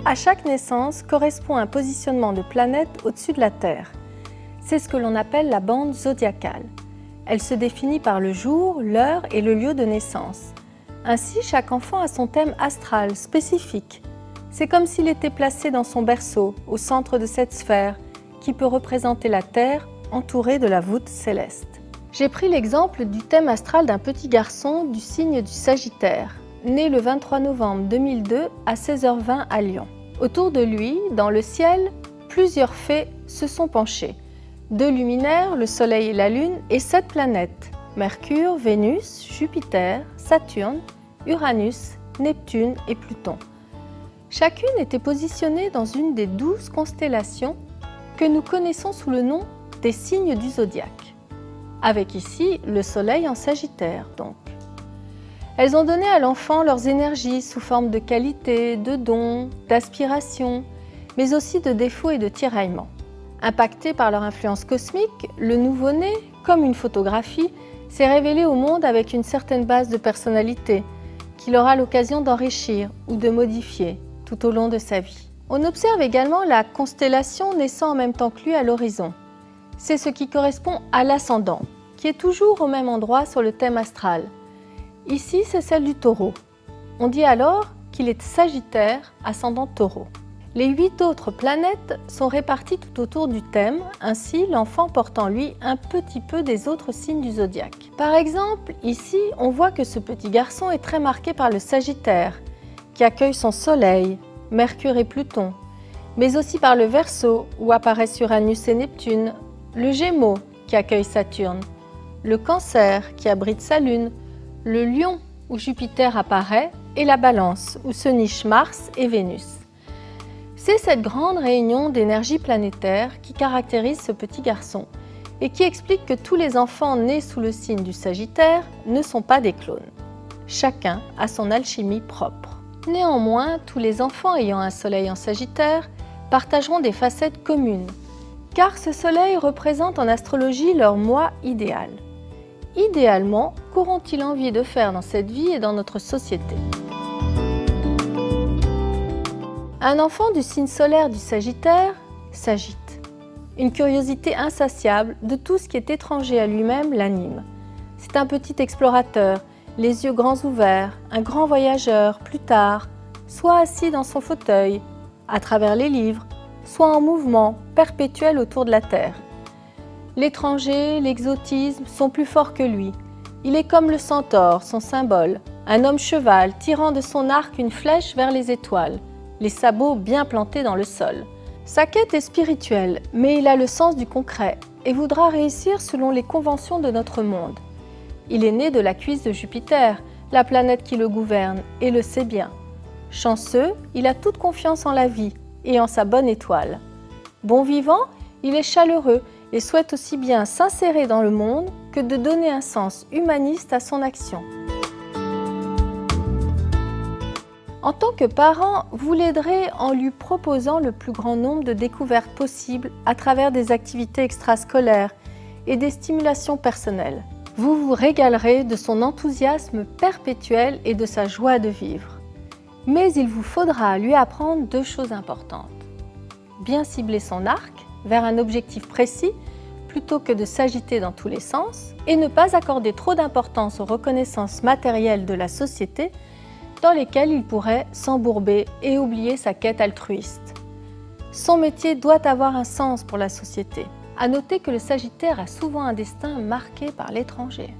À chaque naissance correspond un positionnement de planète au-dessus de la Terre. C'est ce que l'on appelle la bande zodiacale. Elle se définit par le jour, l'heure et le lieu de naissance. Ainsi, chaque enfant a son thème astral spécifique. C'est comme s'il était placé dans son berceau, au centre de cette sphère, qui peut représenter la Terre entourée de la voûte céleste. J'ai pris l'exemple du thème astral d'un petit garçon du signe du Sagittaire, né le 23 novembre 2002 à 16h20 à Lyon. Autour de lui, dans le ciel, plusieurs fées se sont penchées. 2 luminaires, le Soleil et la Lune, et 7 planètes, Mercure, Vénus, Jupiter, Saturne, Uranus, Neptune et Pluton. Chacune était positionnée dans une des 12 constellations que nous connaissons sous le nom des signes du zodiaque, avec ici le Soleil en Sagittaire donc. Elles ont donné à l'enfant leurs énergies sous forme de qualités, de dons, d'aspirations, mais aussi de défauts et de tiraillements. Impacté par leur influence cosmique, le nouveau-né, comme une photographie, s'est révélé au monde avec une certaine base de personnalité qu'il aura l'occasion d'enrichir ou de modifier tout au long de sa vie. On observe également la constellation naissant en même temps que lui à l'horizon. C'est ce qui correspond à l'ascendant, qui est toujours au même endroit sur le thème astral. Ici, c'est celle du Taureau. On dit alors qu'il est Sagittaire, ascendant Taureau. Les 8 autres planètes sont réparties tout autour du thème, ainsi l'enfant porte en lui un petit peu des autres signes du zodiaque. Par exemple, ici, on voit que ce petit garçon est très marqué par le Sagittaire, qui accueille son Soleil, Mercure et Pluton, mais aussi par le Verseau, où apparaissent Uranus et Neptune, le Gémeaux, qui accueille Saturne, le Cancer, qui abrite sa Lune, le Lion, où Jupiter apparaît, et la Balance, où se nichent Mars et Vénus. C'est cette grande réunion d'énergie planétaire qui caractérise ce petit garçon et qui explique que tous les enfants nés sous le signe du Sagittaire ne sont pas des clones. Chacun a son alchimie propre. Néanmoins, tous les enfants ayant un Soleil en Sagittaire partageront des facettes communes, car ce Soleil représente en astrologie leur moi idéal. Idéalement, qu'auront-ils envie de faire dans cette vie et dans notre société ? Un enfant du signe solaire du Sagittaire s'agite. Une curiosité insatiable de tout ce qui est étranger à lui-même l'anime. C'est un petit explorateur, les yeux grands ouverts, un grand voyageur plus tard, soit assis dans son fauteuil, à travers les livres, soit en mouvement perpétuel autour de la Terre. L'étranger, l'exotisme sont plus forts que lui. Il est comme le centaure, son symbole, un homme cheval tirant de son arc une flèche vers les étoiles, les sabots bien plantés dans le sol. Sa quête est spirituelle, mais il a le sens du concret et voudra réussir selon les conventions de notre monde. Il est né de la cuisse de Jupiter, la planète qui le gouverne, et le sait bien. Chanceux, il a toute confiance en la vie et en sa bonne étoile. Bon vivant, il est chaleureux et souhaite aussi bien s'insérer dans le monde que de donner un sens humaniste à son action. En tant que parent, vous l'aiderez en lui proposant le plus grand nombre de découvertes possibles à travers des activités extrascolaires et des stimulations personnelles. Vous vous régalerez de son enthousiasme perpétuel et de sa joie de vivre. Mais il vous faudra lui apprendre 2 choses importantes. Bien cibler son arc vers un objectif précis plutôt que de s'agiter dans tous les sens et ne pas accorder trop d'importance aux reconnaissances matérielles de la société dans lesquelles il pourrait s'embourber et oublier sa quête altruiste. Son métier doit avoir un sens pour la société. À noter que le Sagittaire a souvent un destin marqué par l'étranger.